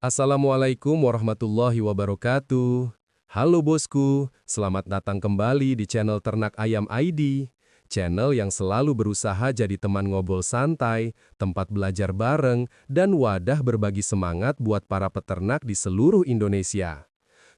Assalamualaikum warahmatullahi wabarakatuh. Halo bosku, selamat datang kembali di channel Ternak Ayam ID. Channel yang selalu berusaha jadi teman ngobrol santai, tempat belajar bareng, dan wadah berbagi semangat buat para peternak di seluruh Indonesia.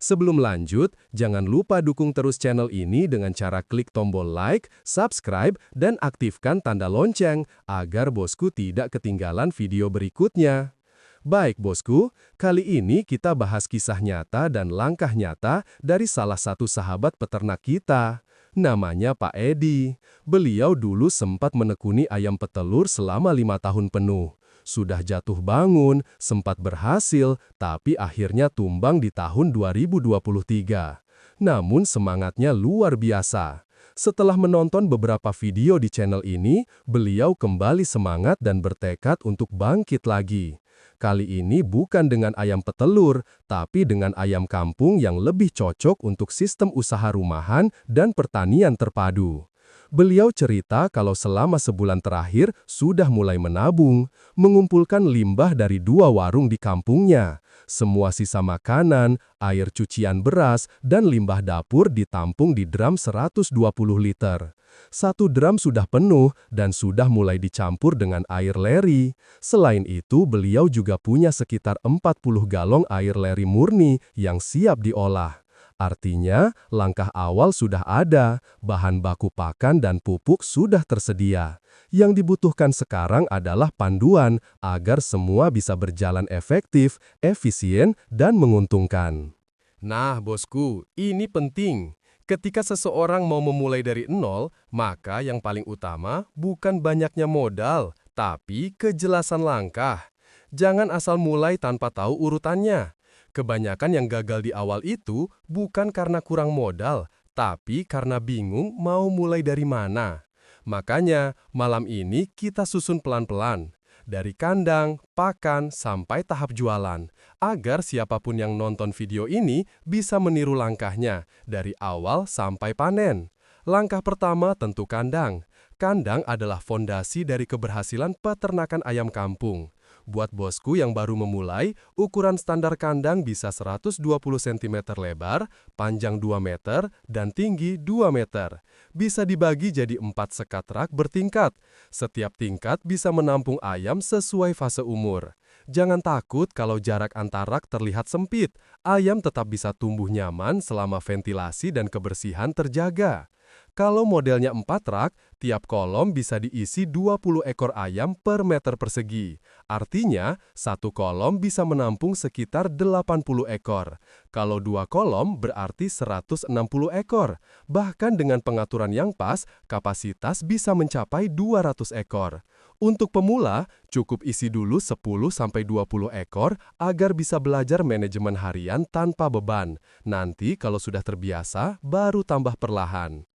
Sebelum lanjut, jangan lupa dukung terus channel ini dengan cara klik tombol like, subscribe, dan aktifkan tanda lonceng agar bosku tidak ketinggalan video berikutnya. Baik bosku, kali ini kita bahas kisah nyata dan langkah nyata dari salah satu sahabat peternak kita. Namanya Pak Edi. Beliau dulu sempat menekuni ayam petelur selama 5 tahun penuh. Sudah jatuh bangun, sempat berhasil, tapi akhirnya tumbang di tahun 2023. Namun semangatnya luar biasa. Setelah menonton beberapa video di channel ini, beliau kembali semangat dan bertekad untuk bangkit lagi. Kali ini bukan dengan ayam petelur, tapi dengan ayam kampung yang lebih cocok untuk sistem usaha rumahan dan pertanian terpadu. Beliau cerita kalau selama sebulan terakhir sudah mulai menabung, mengumpulkan limbah dari 2 warung di kampungnya. Semua sisa makanan, air cucian beras, dan limbah dapur ditampung di drum 120 liter. 1 drum sudah penuh dan sudah mulai dicampur dengan air leri. Selain itu, beliau juga punya sekitar 40 galon air leri murni yang siap diolah. Artinya, langkah awal sudah ada, bahan baku pakan dan pupuk sudah tersedia. Yang dibutuhkan sekarang adalah panduan agar semua bisa berjalan efektif, efisien, dan menguntungkan. Nah, bosku, ini penting. Ketika seseorang mau memulai dari nol, maka yang paling utama bukan banyaknya modal, tapi kejelasan langkah. Jangan asal mulai tanpa tahu urutannya. Kebanyakan yang gagal di awal itu bukan karena kurang modal, tapi karena bingung mau mulai dari mana. Makanya, malam ini kita susun pelan-pelan. Dari kandang, pakan, sampai tahap jualan. Agar siapapun yang nonton video ini bisa meniru langkahnya, dari awal sampai panen. Langkah pertama tentu kandang. Kandang adalah fondasi dari keberhasilan peternakan ayam kampung. Buat bosku yang baru memulai, ukuran standar kandang bisa 120 cm lebar, panjang 2 meter, dan tinggi 2 meter. Bisa dibagi jadi 4 sekat rak bertingkat. Setiap tingkat bisa menampung ayam sesuai fase umur. Jangan takut kalau jarak antar rak terlihat sempit. Ayam tetap bisa tumbuh nyaman selama ventilasi dan kebersihan terjaga. Kalau modelnya 4 rak, tiap kolom bisa diisi 20 ekor ayam per meter persegi. Artinya, satu kolom bisa menampung sekitar 80 ekor. Kalau 2 kolom berarti 160 ekor. Bahkan dengan pengaturan yang pas, kapasitas bisa mencapai 200 ekor. Untuk pemula, cukup isi dulu 10-20 ekor agar bisa belajar manajemen harian tanpa beban. Nanti kalau sudah terbiasa, baru tambah perlahan.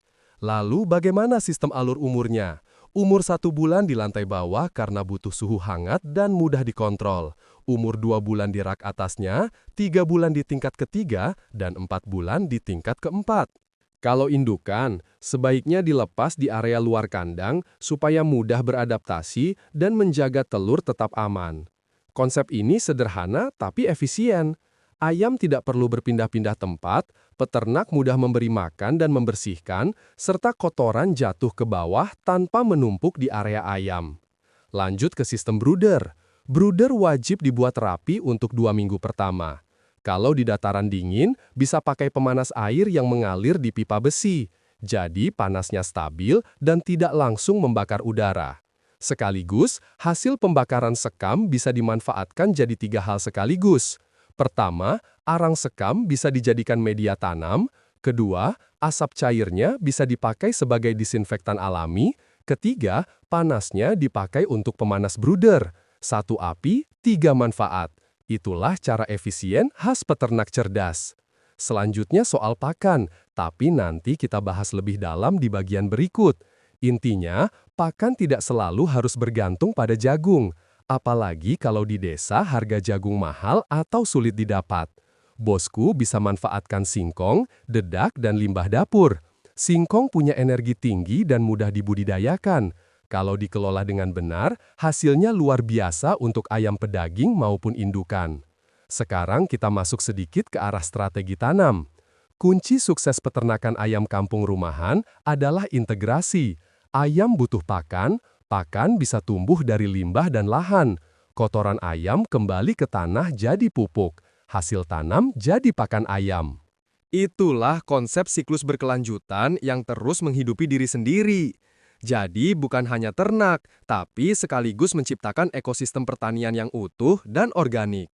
Lalu bagaimana sistem alur umurnya? Umur 1 bulan di lantai bawah karena butuh suhu hangat dan mudah dikontrol. Umur 2 bulan di rak atasnya, 3 bulan di tingkat ketiga, dan 4 bulan di tingkat keempat. Kalau indukan, sebaiknya dilepas di area luar kandang supaya mudah beradaptasi dan menjaga telur tetap aman. Konsep ini sederhana tapi efisien. Ayam tidak perlu berpindah-pindah tempat, peternak mudah memberi makan dan membersihkan, serta kotoran jatuh ke bawah tanpa menumpuk di area ayam. Lanjut ke sistem brooder. Brooder wajib dibuat rapi untuk 2 minggu pertama. Kalau di dataran dingin, bisa pakai pemanas air yang mengalir di pipa besi. Jadi panasnya stabil dan tidak langsung membakar udara. Sekaligus, hasil pembakaran sekam bisa dimanfaatkan jadi 3 hal sekaligus. Pertama, arang sekam bisa dijadikan media tanam. Kedua, asap cairnya bisa dipakai sebagai disinfektan alami. Ketiga, panasnya dipakai untuk pemanas brooder. 1 api, 3 manfaat. Itulah cara efisien khas peternak cerdas. Selanjutnya soal pakan, tapi nanti kita bahas lebih dalam di bagian berikut. Intinya, pakan tidak selalu harus bergantung pada jagung. Apalagi kalau di desa harga jagung mahal atau sulit didapat. Bosku bisa manfaatkan singkong, dedak, dan limbah dapur. Singkong punya energi tinggi dan mudah dibudidayakan. Kalau dikelola dengan benar, hasilnya luar biasa untuk ayam pedaging maupun indukan. Sekarang kita masuk sedikit ke arah strategi tanam. Kunci sukses peternakan ayam kampung rumahan adalah integrasi. Ayam butuh pakan, pakan bisa tumbuh dari limbah dan lahan. Kotoran ayam kembali ke tanah jadi pupuk. Hasil tanam jadi pakan ayam. Itulah konsep siklus berkelanjutan yang terus menghidupi diri sendiri. Jadi bukan hanya ternak, tapi sekaligus menciptakan ekosistem pertanian yang utuh dan organik.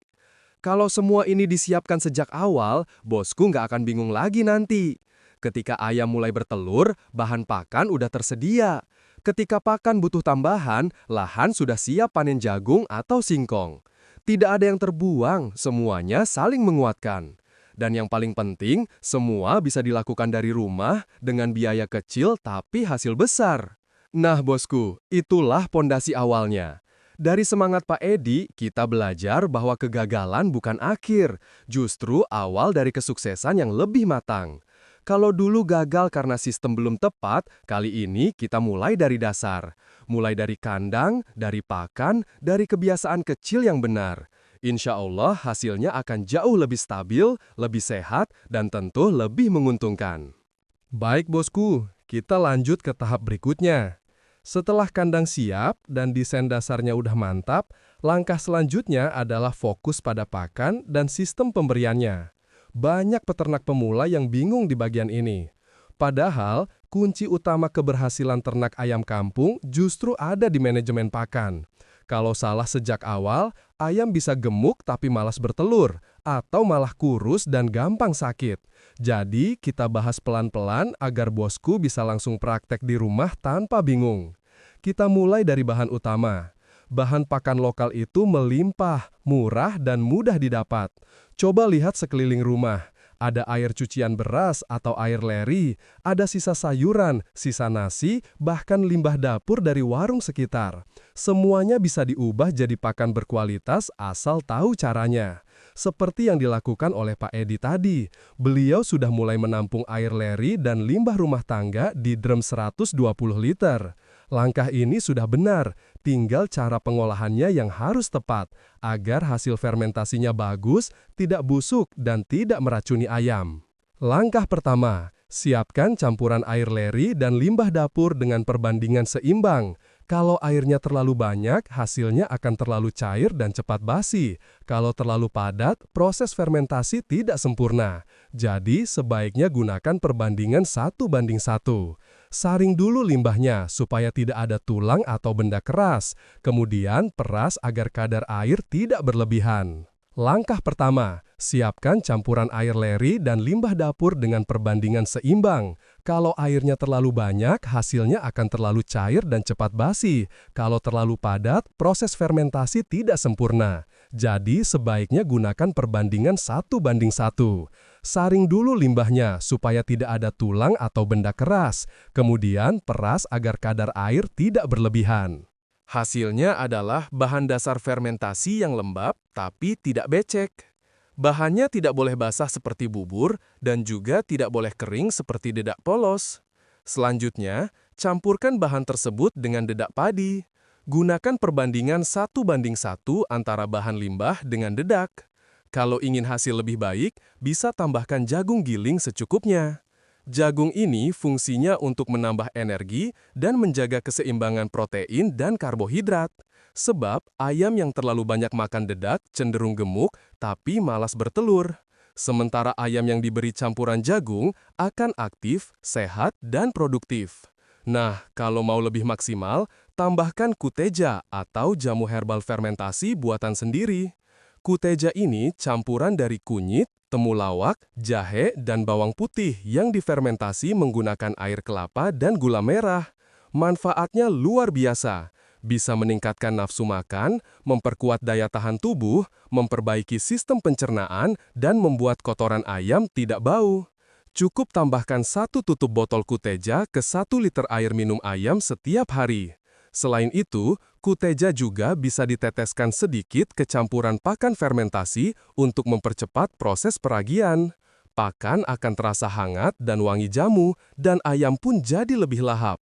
Kalau semua ini disiapkan sejak awal, bosku nggak akan bingung lagi nanti. Ketika ayam mulai bertelur, bahan pakan udah tersedia. Ketika pakan butuh tambahan, lahan sudah siap panen jagung atau singkong. Tidak ada yang terbuang, semuanya saling menguatkan. Dan yang paling penting, semua bisa dilakukan dari rumah dengan biaya kecil tapi hasil besar. Nah bosku, itulah pondasi awalnya. Dari semangat Pak Edi, kita belajar bahwa kegagalan bukan akhir, justru awal dari kesuksesan yang lebih matang. Kalau dulu gagal karena sistem belum tepat, kali ini kita mulai dari dasar. Mulai dari kandang, dari pakan, dari kebiasaan kecil yang benar. Insya Allah hasilnya akan jauh lebih stabil, lebih sehat, dan tentu lebih menguntungkan. Baik bosku, kita lanjut ke tahap berikutnya. Setelah kandang siap dan desain dasarnya udah mantap, langkah selanjutnya adalah fokus pada pakan dan sistem pemberiannya. Banyak peternak pemula yang bingung di bagian ini. Padahal, kunci utama keberhasilan ternak ayam kampung justru ada di manajemen pakan. Kalau salah sejak awal, ayam bisa gemuk tapi malas bertelur, atau malah kurus dan gampang sakit. Jadi, kita bahas pelan-pelan agar bosku bisa langsung praktek di rumah tanpa bingung. Kita mulai dari bahan utama. Bahan pakan lokal itu melimpah, murah, dan mudah didapat. Coba lihat sekeliling rumah. Ada air cucian beras atau air leri, ada sisa sayuran, sisa nasi, bahkan limbah dapur dari warung sekitar. Semuanya bisa diubah jadi pakan berkualitas asal tahu caranya. Seperti yang dilakukan oleh Pak Edi tadi, beliau sudah mulai menampung air leri dan limbah rumah tangga di drum 120 liter. Langkah ini sudah benar, tinggal cara pengolahannya yang harus tepat, agar hasil fermentasinya bagus, tidak busuk, dan tidak meracuni ayam. Langkah pertama, siapkan campuran air leri dan limbah dapur dengan perbandingan seimbang. Kalau airnya terlalu banyak, hasilnya akan terlalu cair dan cepat basi. Kalau terlalu padat, proses fermentasi tidak sempurna. Jadi, sebaiknya gunakan perbandingan 1:1. Saring dulu limbahnya supaya tidak ada tulang atau benda keras. Kemudian peras agar kadar air tidak berlebihan. Langkah pertama, siapkan campuran air leri dan limbah dapur dengan perbandingan seimbang. Kalau airnya terlalu banyak, hasilnya akan terlalu cair dan cepat basi. Kalau terlalu padat, proses fermentasi tidak sempurna. Jadi sebaiknya gunakan perbandingan 1:1. Saring dulu limbahnya supaya tidak ada tulang atau benda keras. Kemudian peras agar kadar air tidak berlebihan. Hasilnya adalah bahan dasar fermentasi yang lembab tapi tidak becek. Bahannya tidak boleh basah seperti bubur dan juga tidak boleh kering seperti dedak polos. Selanjutnya, campurkan bahan tersebut dengan dedak padi. Gunakan perbandingan 1:1 antara bahan limbah dengan dedak. Kalau ingin hasil lebih baik, bisa tambahkan jagung giling secukupnya. Jagung ini fungsinya untuk menambah energi dan menjaga keseimbangan protein dan karbohidrat. Sebab ayam yang terlalu banyak makan dedak cenderung gemuk tapi malas bertelur. Sementara ayam yang diberi campuran jagung akan aktif, sehat, dan produktif. Nah, kalau mau lebih maksimal, tambahkan kuteja atau jamu herbal fermentasi buatan sendiri. Kuteja ini campuran dari kunyit, temulawak, jahe, dan bawang putih yang difermentasi menggunakan air kelapa dan gula merah. Manfaatnya luar biasa. Bisa meningkatkan nafsu makan, memperkuat daya tahan tubuh, memperbaiki sistem pencernaan, dan membuat kotoran ayam tidak bau. Cukup tambahkan 1 tutup botol kuteja ke 1 liter air minum ayam setiap hari. Selain itu, kuteja juga bisa diteteskan sedikit ke campuran pakan fermentasi untuk mempercepat proses peragian. Pakan akan terasa hangat dan wangi jamu, dan ayam pun jadi lebih lahap.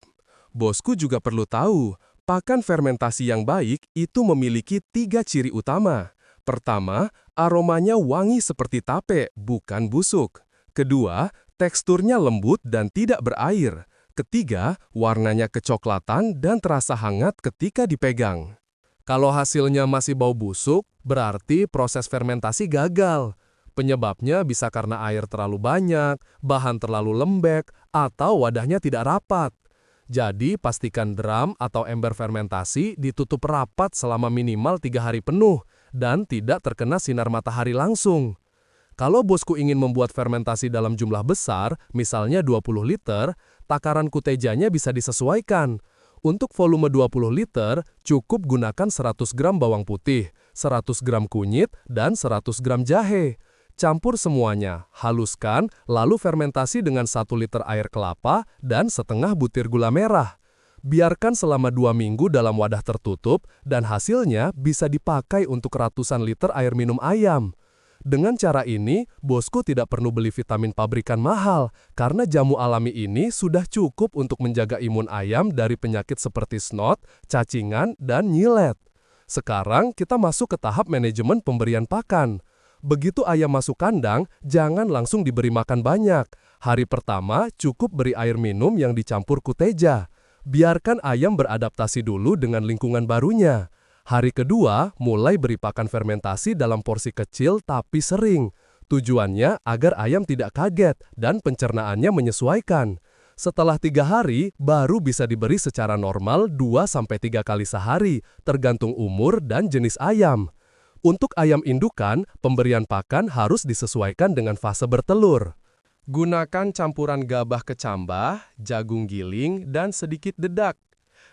Bosku juga perlu tahu, pakan fermentasi yang baik itu memiliki 3 ciri utama. Pertama, aromanya wangi seperti tape, bukan busuk. Kedua, teksturnya lembut dan tidak berair. Ketiga, warnanya kecoklatan dan terasa hangat ketika dipegang. Kalau hasilnya masih bau busuk, berarti proses fermentasi gagal. Penyebabnya bisa karena air terlalu banyak, bahan terlalu lembek, atau wadahnya tidak rapat. Jadi, pastikan drum atau ember fermentasi ditutup rapat selama minimal 3 hari penuh dan tidak terkena sinar matahari langsung. Kalau bosku ingin membuat fermentasi dalam jumlah besar, misalnya 20 liter, takaran kutejanya bisa disesuaikan. Untuk volume 20 liter, cukup gunakan 100 gram bawang putih, 100 gram kunyit, dan 100 gram jahe. Campur semuanya, haluskan, lalu fermentasi dengan 1 liter air kelapa dan setengah butir gula merah. Biarkan selama 2 minggu dalam wadah tertutup, dan hasilnya bisa dipakai untuk ratusan liter air minum ayam. Dengan cara ini, bosku tidak perlu beli vitamin pabrikan mahal, karena jamu alami ini sudah cukup untuk menjaga imun ayam dari penyakit seperti snot, cacingan, dan nyilet. Sekarang kita masuk ke tahap manajemen pemberian pakan. Begitu ayam masuk kandang, jangan langsung diberi makan banyak. Hari pertama cukup beri air minum yang dicampur kuteja. Biarkan ayam beradaptasi dulu dengan lingkungan barunya. Hari kedua, mulai beri pakan fermentasi dalam porsi kecil tapi sering. Tujuannya agar ayam tidak kaget dan pencernaannya menyesuaikan. Setelah 3 hari, baru bisa diberi secara normal 2-3 kali sehari, tergantung umur dan jenis ayam. Untuk ayam indukan, pemberian pakan harus disesuaikan dengan fase bertelur. Gunakan campuran gabah kecambah, jagung giling, dan sedikit dedak.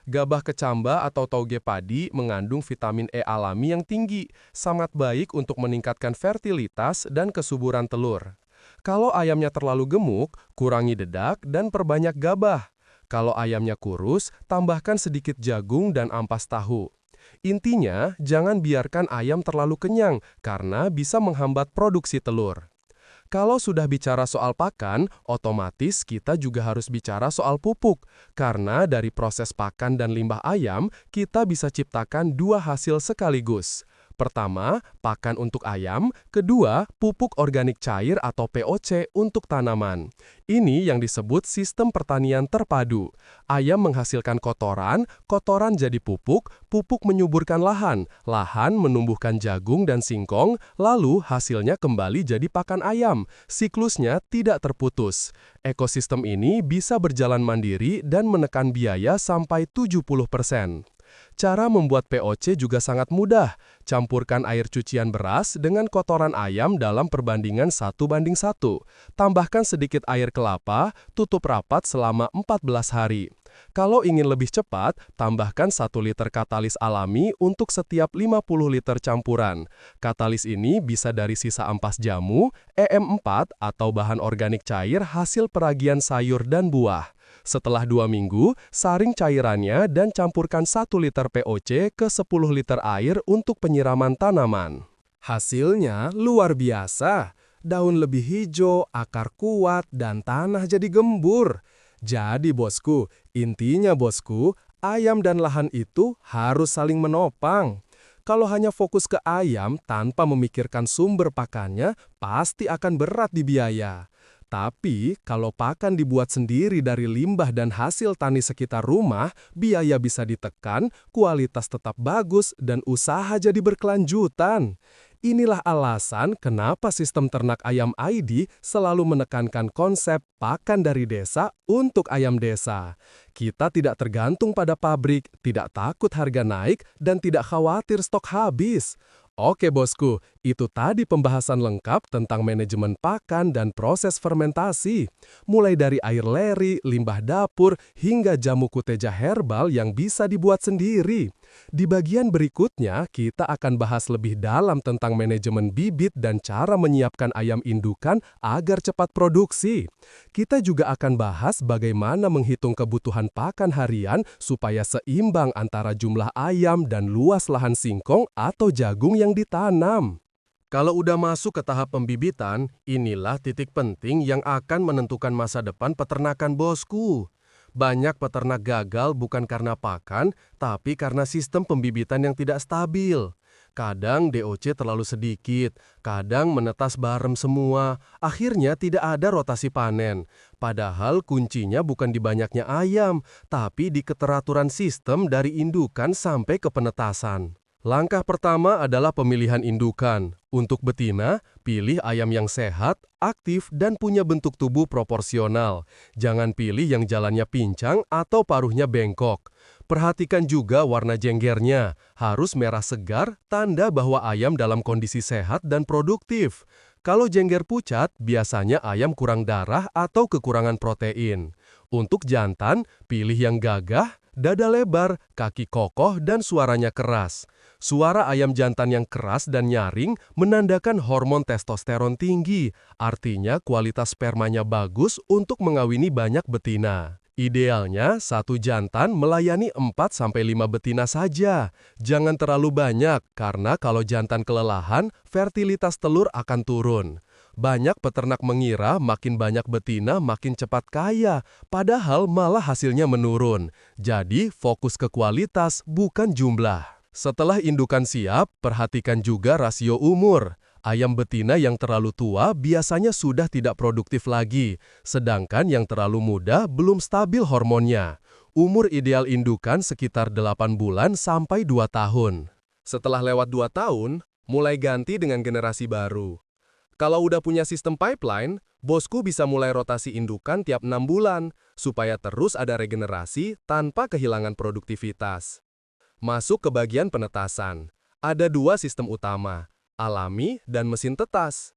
Gabah kecambah atau tauge padi mengandung vitamin E alami yang tinggi, sangat baik untuk meningkatkan fertilitas dan kesuburan telur. Kalau ayamnya terlalu gemuk, kurangi dedak dan perbanyak gabah. Kalau ayamnya kurus, tambahkan sedikit jagung dan ampas tahu. Intinya, jangan biarkan ayam terlalu kenyang karena bisa menghambat produksi telur. Kalau sudah bicara soal pakan, otomatis kita juga harus bicara soal pupuk. Karena dari proses pakan dan limbah ayam, kita bisa ciptakan 2 hasil sekaligus. Pertama, pakan untuk ayam. Kedua, pupuk organik cair atau POC untuk tanaman. Ini yang disebut sistem pertanian terpadu. Ayam menghasilkan kotoran, kotoran jadi pupuk, pupuk menyuburkan lahan, lahan menumbuhkan jagung dan singkong, lalu hasilnya kembali jadi pakan ayam. Siklusnya tidak terputus. Ekosistem ini bisa berjalan mandiri dan menekan biaya sampai 70%. Cara membuat POC juga sangat mudah. Campurkan air cucian beras dengan kotoran ayam dalam perbandingan 1:1. Tambahkan sedikit air kelapa, tutup rapat selama 14 hari. Kalau ingin lebih cepat, tambahkan 1 liter katalis alami untuk setiap 50 liter campuran. Katalis ini bisa dari sisa ampas jamu, EM4, atau bahan organik cair hasil peragian sayur dan buah. Setelah 2 minggu, saring cairannya dan campurkan 1 liter POC ke 10 liter air untuk penyiraman tanaman. Hasilnya luar biasa. Daun lebih hijau, akar kuat, dan tanah jadi gembur. Jadi bosku, intinya bosku, ayam dan lahan itu harus saling menopang. Kalau hanya fokus ke ayam tanpa memikirkan sumber pakannya, pasti akan berat di biaya. Tapi, kalau pakan dibuat sendiri dari limbah dan hasil tani sekitar rumah, biaya bisa ditekan, kualitas tetap bagus, dan usaha jadi berkelanjutan. Inilah alasan kenapa sistem ternak ayam ID selalu menekankan konsep pakan dari desa untuk ayam desa. Kita tidak tergantung pada pabrik, tidak takut harga naik, dan tidak khawatir stok habis. Oke bosku, itu tadi pembahasan lengkap tentang manajemen pakan dan proses fermentasi. Mulai dari air leri, limbah dapur, hingga jamu kuteja herbal yang bisa dibuat sendiri. Di bagian berikutnya, kita akan bahas lebih dalam tentang manajemen bibit dan cara menyiapkan ayam indukan agar cepat produksi. Kita juga akan bahas bagaimana menghitung kebutuhan pakan harian supaya seimbang antara jumlah ayam dan luas lahan singkong atau jagung yang ditanam. Kalau udah masuk ke tahap pembibitan, inilah titik penting yang akan menentukan masa depan peternakan bosku. Banyak peternak gagal bukan karena pakan, tapi karena sistem pembibitan yang tidak stabil. Kadang DOC terlalu sedikit, kadang menetas barem semua, akhirnya tidak ada rotasi panen. Padahal kuncinya bukan di banyaknya ayam, tapi di keteraturan sistem dari indukan sampai ke penetasan. Langkah pertama adalah pemilihan indukan. Untuk betina, pilih ayam yang sehat, aktif, dan punya bentuk tubuh proporsional. Jangan pilih yang jalannya pincang atau paruhnya bengkok. Perhatikan juga warna jenggernya, harus merah segar, tanda bahwa ayam dalam kondisi sehat dan produktif. Kalau jengger pucat, biasanya ayam kurang darah atau kekurangan protein. Untuk jantan, pilih yang gagah, dada lebar, kaki kokoh, dan suaranya keras. Suara ayam jantan yang keras dan nyaring menandakan hormon testosteron tinggi, artinya kualitas spermanya bagus untuk mengawini banyak betina. Idealnya, satu jantan melayani 4-5 betina saja. Jangan terlalu banyak, karena kalau jantan kelelahan, fertilitas telur akan turun. Banyak peternak mengira makin banyak betina makin cepat kaya, padahal malah hasilnya menurun. Jadi, fokus ke kualitas, bukan jumlah. Setelah indukan siap, perhatikan juga rasio umur. Ayam betina yang terlalu tua biasanya sudah tidak produktif lagi, sedangkan yang terlalu muda belum stabil hormonnya. Umur ideal indukan sekitar 8 bulan sampai 2 tahun. Setelah lewat 2 tahun, mulai ganti dengan generasi baru. Kalau udah punya sistem pipeline, bosku bisa mulai rotasi indukan tiap 6 bulan, supaya terus ada regenerasi tanpa kehilangan produktivitas. Masuk ke bagian penetasan. Ada 2 sistem utama, alami dan mesin tetas.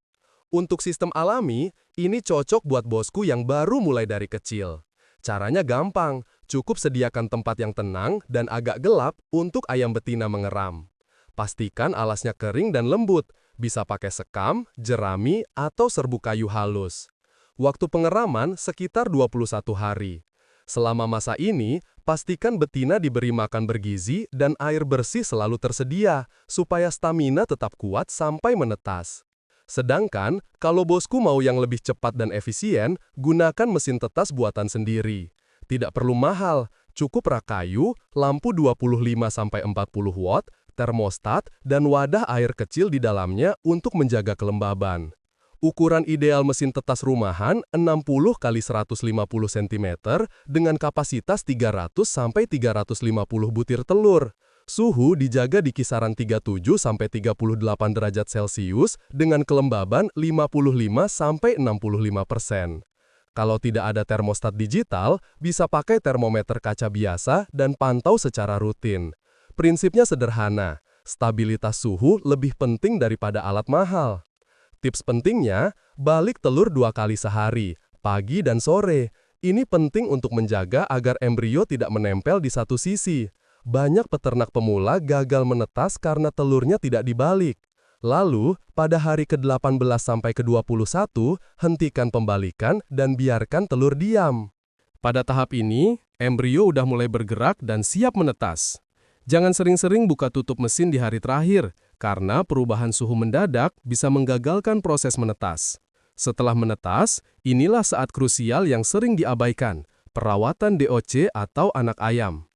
Untuk sistem alami, ini cocok buat bosku yang baru mulai dari kecil. Caranya gampang, cukup sediakan tempat yang tenang dan agak gelap untuk ayam betina mengeram. Pastikan alasnya kering dan lembut, bisa pakai sekam, jerami, atau serbuk kayu halus. Waktu pengeraman sekitar 21 hari. Selama masa ini, pastikan betina diberi makan bergizi dan air bersih selalu tersedia, supaya stamina tetap kuat sampai menetas. Sedangkan, kalau bosku mau yang lebih cepat dan efisien, gunakan mesin tetas buatan sendiri. Tidak perlu mahal, cukup rak kayu, lampu 25-40 watt, termostat, dan wadah air kecil di dalamnya untuk menjaga kelembaban. Ukuran ideal mesin tetas rumahan 60x150 cm dengan kapasitas 300-350 butir telur. Suhu dijaga di kisaran 37-38 derajat Celcius dengan kelembaban 55-65%. Kalau tidak ada termostat digital, bisa pakai termometer kaca biasa dan pantau secara rutin. Prinsipnya sederhana, stabilitas suhu lebih penting daripada alat mahal. Tips pentingnya, balik telur 2 kali sehari, pagi dan sore. Ini penting untuk menjaga agar embrio tidak menempel di satu sisi. Banyak peternak pemula gagal menetas karena telurnya tidak dibalik. Lalu, pada hari ke-18 sampai ke-21, hentikan pembalikan dan biarkan telur diam. Pada tahap ini, embrio udah mulai bergerak dan siap menetas. Jangan sering-sering buka tutup mesin di hari terakhir, karena perubahan suhu mendadak bisa menggagalkan proses menetas. Setelah menetas, inilah saat krusial yang sering diabaikan, perawatan DOC atau anak ayam.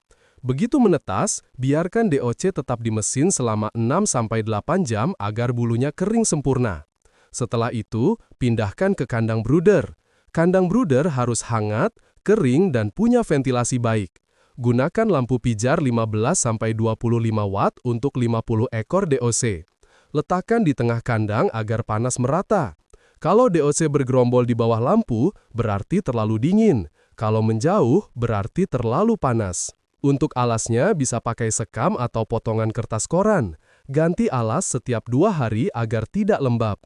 Begitu menetas, biarkan DOC tetap di mesin selama 6-8 jam agar bulunya kering sempurna. Setelah itu, pindahkan ke kandang brooder. Kandang brooder harus hangat, kering, dan punya ventilasi baik. Gunakan lampu pijar 15-25 watt untuk 50 ekor DOC. Letakkan di tengah kandang agar panas merata. Kalau DOC bergerombol di bawah lampu, berarti terlalu dingin. Kalau menjauh, berarti terlalu panas. Untuk alasnya bisa pakai sekam atau potongan kertas koran. Ganti alas setiap 2 hari agar tidak lembab.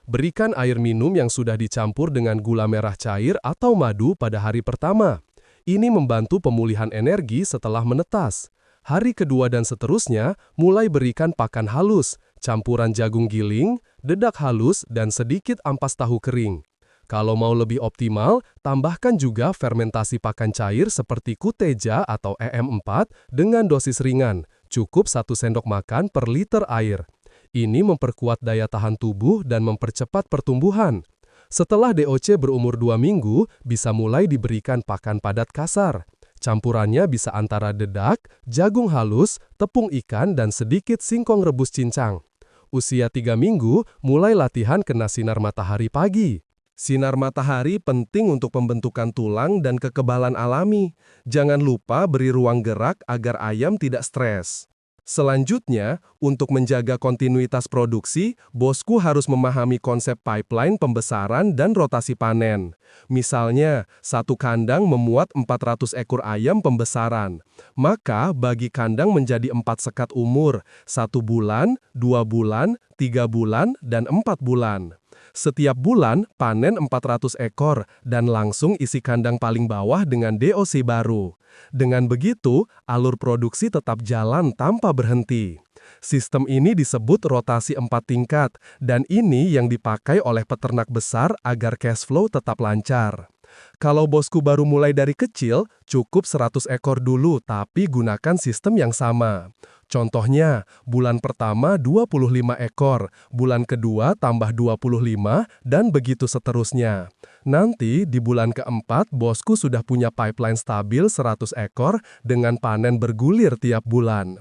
Berikan air minum yang sudah dicampur dengan gula merah cair atau madu pada hari pertama. Ini membantu pemulihan energi setelah menetas. Hari kedua dan seterusnya, mulai berikan pakan halus, campuran jagung giling, dedak halus, dan sedikit ampas tahu kering. Kalau mau lebih optimal, tambahkan juga fermentasi pakan cair seperti kuteja atau EM4 dengan dosis ringan, cukup 1 sendok makan per liter air. Ini memperkuat daya tahan tubuh dan mempercepat pertumbuhan. Setelah DOC berumur 2 minggu, bisa mulai diberikan pakan padat kasar. Campurannya bisa antara dedak, jagung halus, tepung ikan, dan sedikit singkong rebus cincang. Usia 3 minggu, mulai latihan kena sinar matahari pagi. Sinar matahari penting untuk pembentukan tulang dan kekebalan alami. Jangan lupa beri ruang gerak agar ayam tidak stres. Selanjutnya, untuk menjaga kontinuitas produksi, bosku harus memahami konsep pipeline pembesaran dan rotasi panen. Misalnya, satu kandang memuat 400 ekor ayam pembesaran. Maka, bagi kandang menjadi 4 sekat umur, 1 bulan, 2 bulan, 3 bulan, dan 4 bulan. Setiap bulan, panen 400 ekor dan langsung isi kandang paling bawah dengan DOC baru. Dengan begitu, alur produksi tetap jalan tanpa berhenti. Sistem ini disebut rotasi 4 tingkat, dan ini yang dipakai oleh peternak besar agar cash flow tetap lancar. Kalau bosku baru mulai dari kecil, cukup 100 ekor dulu tapi gunakan sistem yang sama. Contohnya, bulan pertama 25 ekor, bulan kedua tambah 25, dan begitu seterusnya. Nanti di bulan keempat, bosku sudah punya pipeline stabil 100 ekor dengan panen bergulir tiap bulan.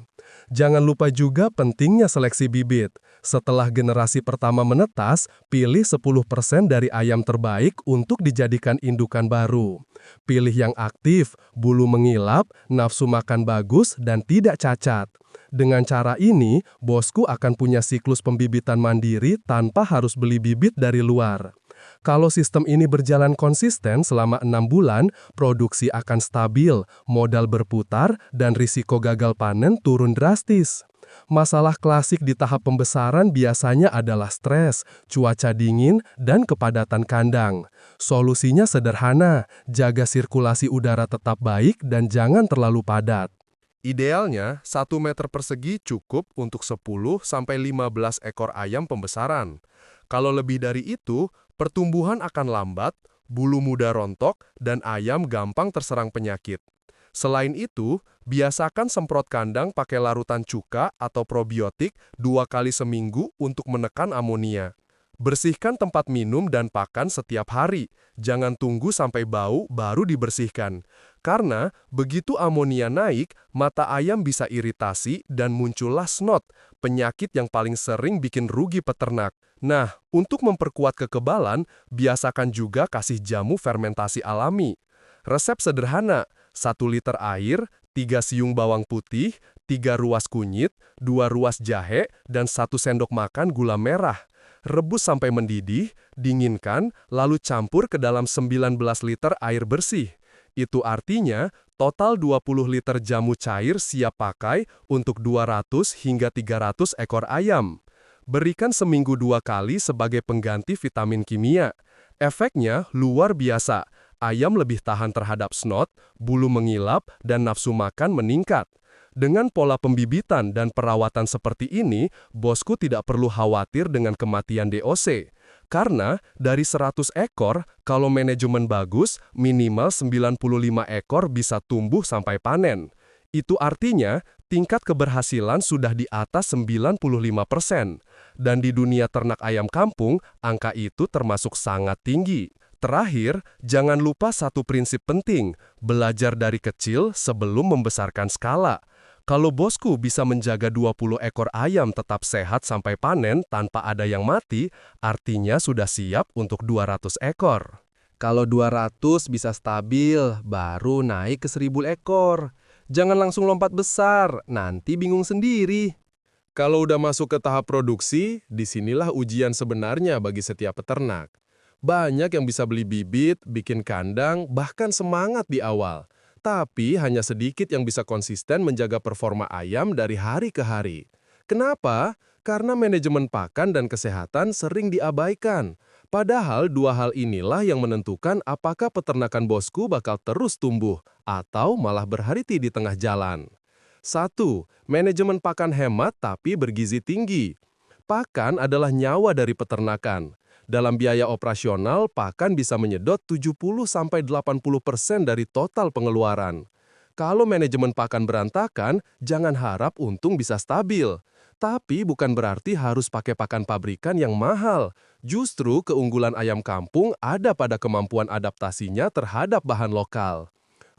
Jangan lupa juga pentingnya seleksi bibit. Setelah generasi pertama menetas, pilih 10% dari ayam terbaik untuk dijadikan indukan baru. Pilih yang aktif, bulu mengilap, nafsu makan bagus, dan tidak cacat. Dengan cara ini, bosku akan punya siklus pembibitan mandiri tanpa harus beli bibit dari luar. Kalau sistem ini berjalan konsisten selama 6 bulan, produksi akan stabil, modal berputar, dan risiko gagal panen turun drastis. Masalah klasik di tahap pembesaran biasanya adalah stres, cuaca dingin, dan kepadatan kandang. Solusinya sederhana, jaga sirkulasi udara tetap baik dan jangan terlalu padat. Idealnya, 1 meter persegi cukup untuk 10-15 ekor ayam pembesaran. Kalau lebih dari itu, pertumbuhan akan lambat, bulu mudah rontok, dan ayam gampang terserang penyakit. Selain itu, biasakan semprot kandang pakai larutan cuka atau probiotik 2 kali seminggu untuk menekan amonia. Bersihkan tempat minum dan pakan setiap hari. Jangan tunggu sampai bau baru dibersihkan. Karena begitu amonia naik, mata ayam bisa iritasi dan muncullah snot, penyakit yang paling sering bikin rugi peternak. Nah, untuk memperkuat kekebalan, biasakan juga kasih jamu fermentasi alami. Resep sederhana, 1 liter air, 3 siung bawang putih, 3 ruas kunyit, 2 ruas jahe, dan 1 sendok makan gula merah. Rebus sampai mendidih, dinginkan, lalu campur ke dalam 19 liter air bersih. Itu artinya, total 20 liter jamu cair siap pakai untuk 200 hingga 300 ekor ayam. Berikan seminggu 2 kali sebagai pengganti vitamin kimia. Efeknya luar biasa. Ayam lebih tahan terhadap snot, bulu mengilap, dan nafsu makan meningkat. Dengan pola pembibitan dan perawatan seperti ini, bosku tidak perlu khawatir dengan kematian DOC. Karena dari 100 ekor, kalau manajemen bagus, minimal 95 ekor bisa tumbuh sampai panen. Itu artinya, tingkat keberhasilan sudah di atas 95%. Dan di dunia ternak ayam kampung, angka itu termasuk sangat tinggi. Terakhir, jangan lupa satu prinsip penting, belajar dari kecil sebelum membesarkan skala. Kalau bosku bisa menjaga 20 ekor ayam tetap sehat sampai panen tanpa ada yang mati, artinya sudah siap untuk 200 ekor. Kalau 200 bisa stabil, baru naik ke 1000 ekor. Jangan langsung lompat besar, nanti bingung sendiri. Kalau udah masuk ke tahap produksi, disinilah ujian sebenarnya bagi setiap peternak. Banyak yang bisa beli bibit, bikin kandang, bahkan semangat di awal. Tapi hanya sedikit yang bisa konsisten menjaga performa ayam dari hari ke hari. Kenapa? Karena manajemen pakan dan kesehatan sering diabaikan. Padahal 2 hal inilah yang menentukan apakah peternakan bosku bakal terus tumbuh atau malah berhenti di tengah jalan. 1. Manajemen pakan hemat tapi bergizi tinggi. Pakan adalah nyawa dari peternakan. Dalam biaya operasional, pakan bisa menyedot 70-80% dari total pengeluaran. Kalau manajemen pakan berantakan, jangan harap untung bisa stabil. Tapi bukan berarti harus pakai pakan pabrikan yang mahal. Justru keunggulan ayam kampung ada pada kemampuan adaptasinya terhadap bahan lokal.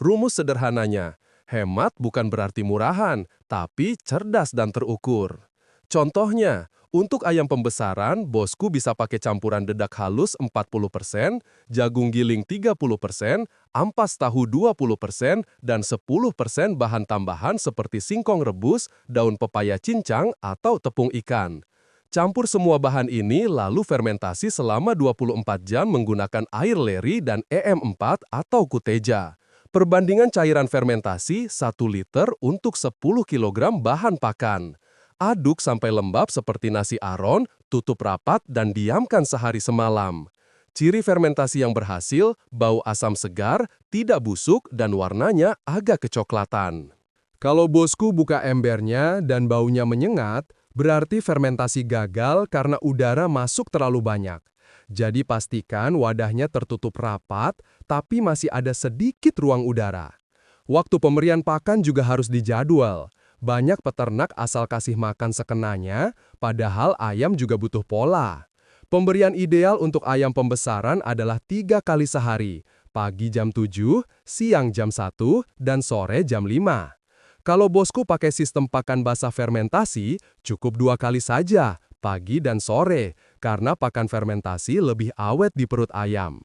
Rumus sederhananya, hemat bukan berarti murahan, tapi cerdas dan terukur. Contohnya, untuk ayam pembesaran, bosku bisa pakai campuran dedak halus 40%, jagung giling 30%, ampas tahu 20%, dan 10% bahan tambahan seperti singkong rebus, daun pepaya cincang, atau tepung ikan. Campur semua bahan ini lalu fermentasi selama 24 jam menggunakan air leri dan EM4 atau kuteja. Perbandingan cairan fermentasi 1 liter untuk 10 kg bahan pakan. Aduk sampai lembab seperti nasi aron, tutup rapat dan diamkan sehari semalam. Ciri fermentasi yang berhasil, bau asam segar, tidak busuk dan warnanya agak kecoklatan. Kalau bosku buka embernya dan baunya menyengat, berarti fermentasi gagal karena udara masuk terlalu banyak. Jadi pastikan wadahnya tertutup rapat, tapi masih ada sedikit ruang udara. Waktu pemberian pakan juga harus dijadwal. Banyak peternak asal kasih makan sekenanya, padahal ayam juga butuh pola. Pemberian ideal untuk ayam pembesaran adalah 3 kali sehari, pagi jam 7, siang jam 1, dan sore jam 5. Kalau bosku pakai sistem pakan basah fermentasi, cukup 2 kali saja, pagi dan sore, karena pakan fermentasi lebih awet di perut ayam.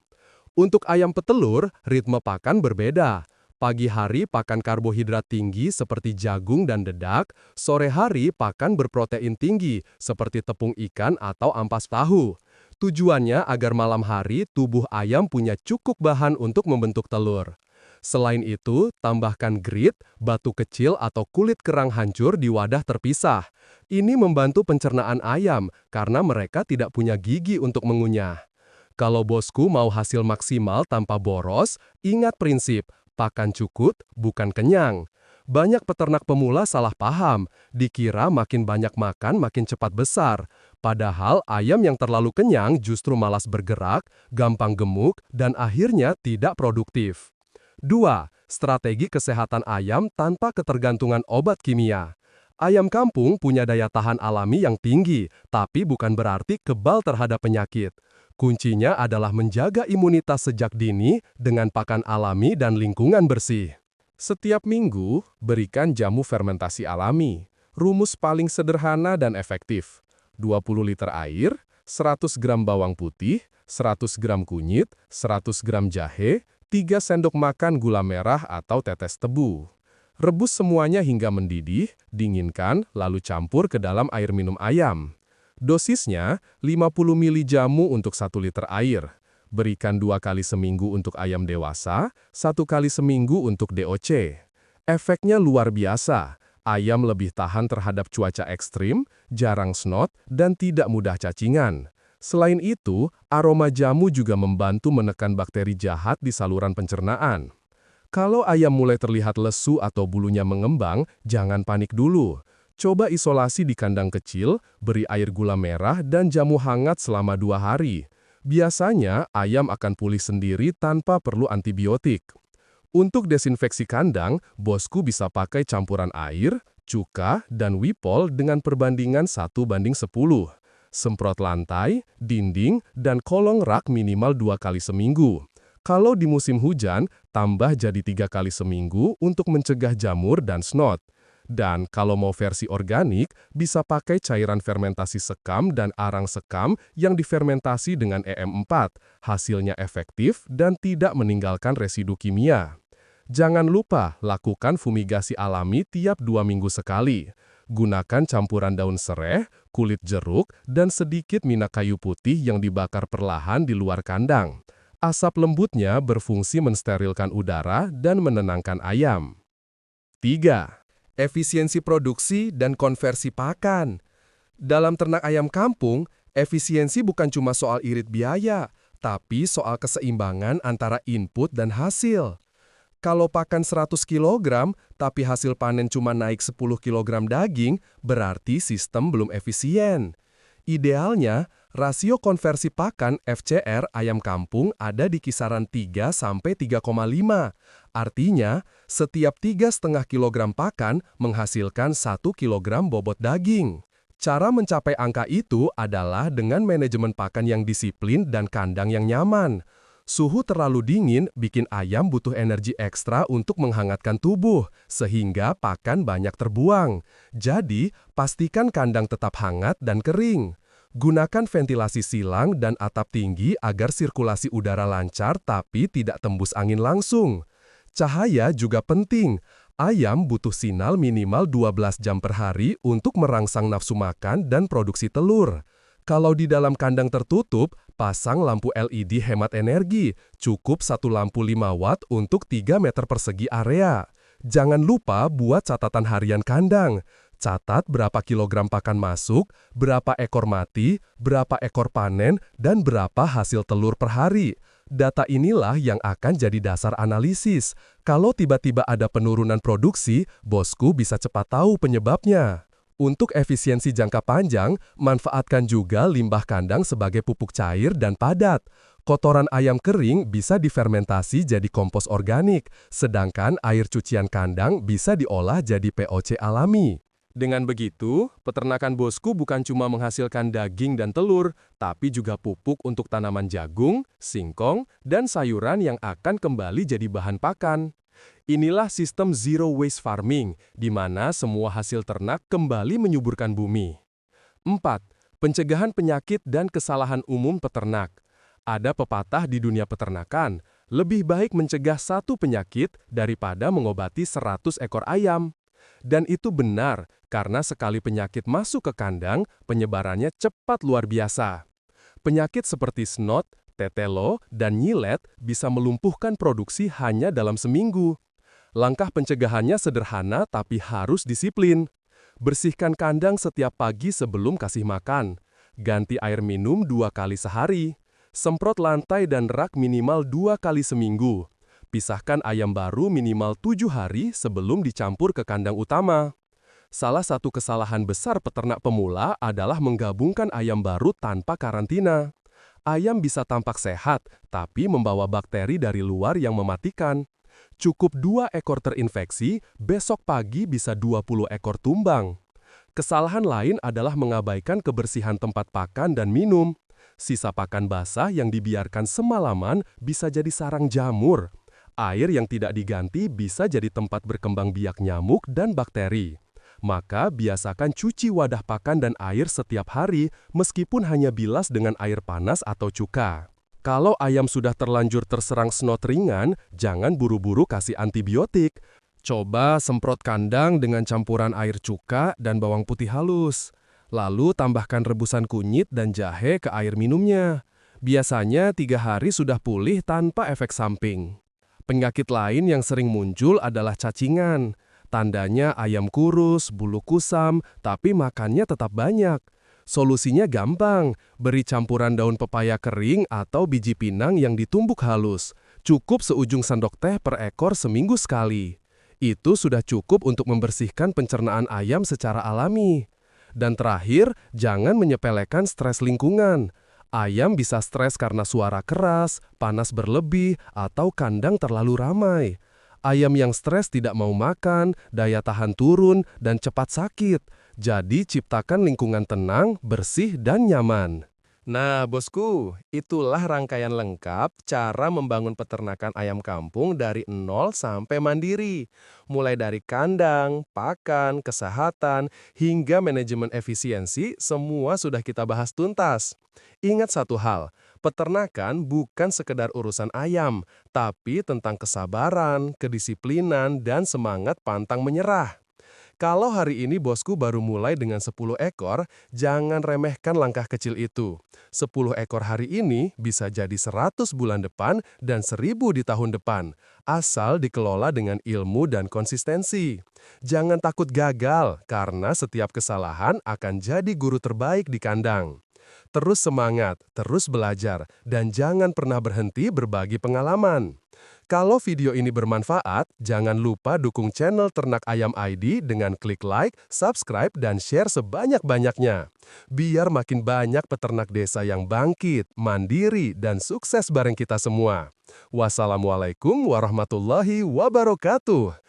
Untuk ayam petelur, ritme pakan berbeda. Pagi hari pakan karbohidrat tinggi seperti jagung dan dedak, sore hari pakan berprotein tinggi seperti tepung ikan atau ampas tahu. Tujuannya agar malam hari tubuh ayam punya cukup bahan untuk membentuk telur. Selain itu, tambahkan grit, batu kecil atau kulit kerang hancur di wadah terpisah. Ini membantu pencernaan ayam karena mereka tidak punya gigi untuk mengunyah. Kalau bosku mau hasil maksimal tanpa boros, ingat prinsip, pakan cukup, bukan kenyang. Banyak peternak pemula salah paham, dikira makin banyak makan makin cepat besar. Padahal ayam yang terlalu kenyang justru malas bergerak, gampang gemuk, dan akhirnya tidak produktif. 2. Strategi kesehatan ayam tanpa ketergantungan obat kimia. Ayam kampung punya daya tahan alami yang tinggi, tapi bukan berarti kebal terhadap penyakit. Kuncinya adalah menjaga imunitas sejak dini dengan pakan alami dan lingkungan bersih. Setiap minggu, berikan jamu fermentasi alami. Rumus paling sederhana dan efektif. 20 liter air, 100 gram bawang putih, 100 gram kunyit, 100 gram jahe, 3 sendok makan gula merah atau tetes tebu. Rebus semuanya hingga mendidih, dinginkan, lalu campur ke dalam air minum ayam. Dosisnya 50 ml jamu untuk 1 liter air. Berikan 2 kali seminggu untuk ayam dewasa, 1 kali seminggu untuk DOC. Efeknya luar biasa. Ayam lebih tahan terhadap cuaca ekstrim, jarang snot, dan tidak mudah cacingan. Selain itu, aroma jamu juga membantu menekan bakteri jahat di saluran pencernaan. Kalau ayam mulai terlihat lesu atau bulunya mengembang, jangan panik dulu. Coba isolasi di kandang kecil, beri air gula merah dan jamu hangat selama 2 hari. Biasanya, ayam akan pulih sendiri tanpa perlu antibiotik. Untuk desinfeksi kandang, bosku bisa pakai campuran air, cuka, dan wipol dengan perbandingan 1:10. Semprot lantai, dinding, dan kolong rak minimal 2 kali seminggu. Kalau di musim hujan, tambah jadi 3 kali seminggu untuk mencegah jamur dan snot. Dan kalau mau versi organik, bisa pakai cairan fermentasi sekam dan arang sekam yang difermentasi dengan EM4. Hasilnya efektif dan tidak meninggalkan residu kimia. Jangan lupa lakukan fumigasi alami tiap 2 minggu sekali. Gunakan campuran daun sereh, kulit jeruk, dan sedikit minyak kayu putih yang dibakar perlahan di luar kandang. Asap lembutnya berfungsi mensterilkan udara dan menenangkan ayam. 3. Efisiensi produksi dan konversi pakan. Dalam ternak ayam kampung, efisiensi bukan cuma soal irit biaya, tapi soal keseimbangan antara input dan hasil. Kalau pakan 100 kg, tapi hasil panen cuma naik 10 kg daging, berarti sistem belum efisien. Idealnya, rasio konversi pakan FCR ayam kampung ada di kisaran 3 sampai 3,5. Artinya, setiap 3,5 kg pakan menghasilkan 1 kg bobot daging. Cara mencapai angka itu adalah dengan manajemen pakan yang disiplin dan kandang yang nyaman. Suhu terlalu dingin bikin ayam butuh energi ekstra untuk menghangatkan tubuh, sehingga pakan banyak terbuang. Jadi, pastikan kandang tetap hangat dan kering. Gunakan ventilasi silang dan atap tinggi agar sirkulasi udara lancar tapi tidak tembus angin langsung. Cahaya juga penting. Ayam butuh sinar minimal 12 jam per hari untuk merangsang nafsu makan dan produksi telur. Kalau di dalam kandang tertutup, pasang lampu LED hemat energi. Cukup satu lampu 5 watt untuk 3 meter persegi area. Jangan lupa buat catatan harian kandang. Catat berapa kilogram pakan masuk, berapa ekor mati, berapa ekor panen, dan berapa hasil telur per hari. Data inilah yang akan jadi dasar analisis. Kalau tiba-tiba ada penurunan produksi, bosku bisa cepat tahu penyebabnya. Untuk efisiensi jangka panjang, manfaatkan juga limbah kandang sebagai pupuk cair dan padat. Kotoran ayam kering bisa difermentasi jadi kompos organik, sedangkan air cucian kandang bisa diolah jadi POC alami. Dengan begitu, peternakan bosku bukan cuma menghasilkan daging dan telur, tapi juga pupuk untuk tanaman jagung, singkong, dan sayuran yang akan kembali jadi bahan pakan. Inilah sistem zero waste farming, di mana semua hasil ternak kembali menyuburkan bumi. 4. Pencegahan penyakit dan kesalahan umum peternak. Ada pepatah di dunia peternakan, lebih baik mencegah satu penyakit daripada mengobati 100 ekor ayam. Dan itu benar, karena sekali penyakit masuk ke kandang, penyebarannya cepat luar biasa. Penyakit seperti snot, tetelo, dan nyilet bisa melumpuhkan produksi hanya dalam seminggu. Langkah pencegahannya sederhana tapi harus disiplin. Bersihkan kandang setiap pagi sebelum kasih makan. Ganti air minum 2 kali sehari. Semprot lantai dan rak minimal 2 kali seminggu. Pisahkan ayam baru minimal 7 hari sebelum dicampur ke kandang utama. Salah satu kesalahan besar peternak pemula adalah menggabungkan ayam baru tanpa karantina. Ayam bisa tampak sehat, tapi membawa bakteri dari luar yang mematikan. Cukup 2 ekor terinfeksi, besok pagi bisa 20 ekor tumbang. Kesalahan lain adalah mengabaikan kebersihan tempat pakan dan minum. Sisa pakan basah yang dibiarkan semalaman bisa jadi sarang jamur. Air yang tidak diganti bisa jadi tempat berkembang biak nyamuk dan bakteri. Maka biasakan cuci wadah pakan dan air setiap hari meskipun hanya bilas dengan air panas atau cuka. Kalau ayam sudah terlanjur terserang snot ringan, jangan buru-buru kasih antibiotik. Coba semprot kandang dengan campuran air cuka dan bawang putih halus. Lalu tambahkan rebusan kunyit dan jahe ke air minumnya. Biasanya 3 hari sudah pulih tanpa efek samping. Penyakit lain yang sering muncul adalah cacingan. Tandanya ayam kurus, bulu kusam, tapi makannya tetap banyak. Solusinya gampang, beri campuran daun pepaya kering atau biji pinang yang ditumbuk halus. Cukup seujung sendok teh per ekor seminggu sekali. Itu sudah cukup untuk membersihkan pencernaan ayam secara alami. Dan terakhir, jangan menyepelekan stres lingkungan. Ayam bisa stres karena suara keras, panas berlebih, atau kandang terlalu ramai. Ayam yang stres tidak mau makan, daya tahan turun, dan cepat sakit. Jadi ciptakan lingkungan tenang, bersih, dan nyaman. Nah, bosku, itulah rangkaian lengkap cara membangun peternakan ayam kampung dari nol sampai mandiri. Mulai dari kandang, pakan, kesehatan, hingga manajemen efisiensi, semua sudah kita bahas tuntas. Ingat satu hal, peternakan bukan sekedar urusan ayam, tapi tentang kesabaran, kedisiplinan, dan semangat pantang menyerah. Kalau hari ini bosku baru mulai dengan 10 ekor, jangan remehkan langkah kecil itu. 10 ekor hari ini bisa jadi 100 bulan depan dan 1000 di tahun depan, asal dikelola dengan ilmu dan konsistensi. Jangan takut gagal, karena setiap kesalahan akan jadi guru terbaik di kandang. Terus semangat, terus belajar, dan jangan pernah berhenti berbagi pengalaman. Kalau video ini bermanfaat, jangan lupa dukung channel Ternak Ayam ID dengan klik like, subscribe, dan share sebanyak-banyaknya. Biar makin banyak peternak desa yang bangkit, mandiri, dan sukses bareng kita semua. Wassalamualaikum warahmatullahi wabarakatuh.